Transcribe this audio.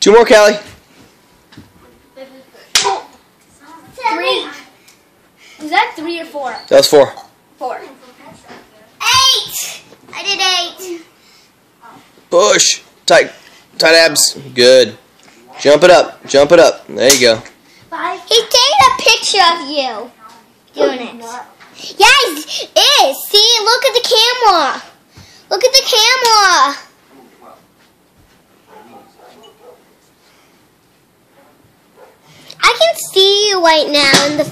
2 more, Callie. 3. Was that 3 or 4? That was 4. 4. 8. I did 8. Push. Tight abs. Good. Jump it up. Jump it up. There you go. 5. He's taking a picture of you doing it. Yes, it is. See, look at the camera. Look at the camera. I can see you right now in the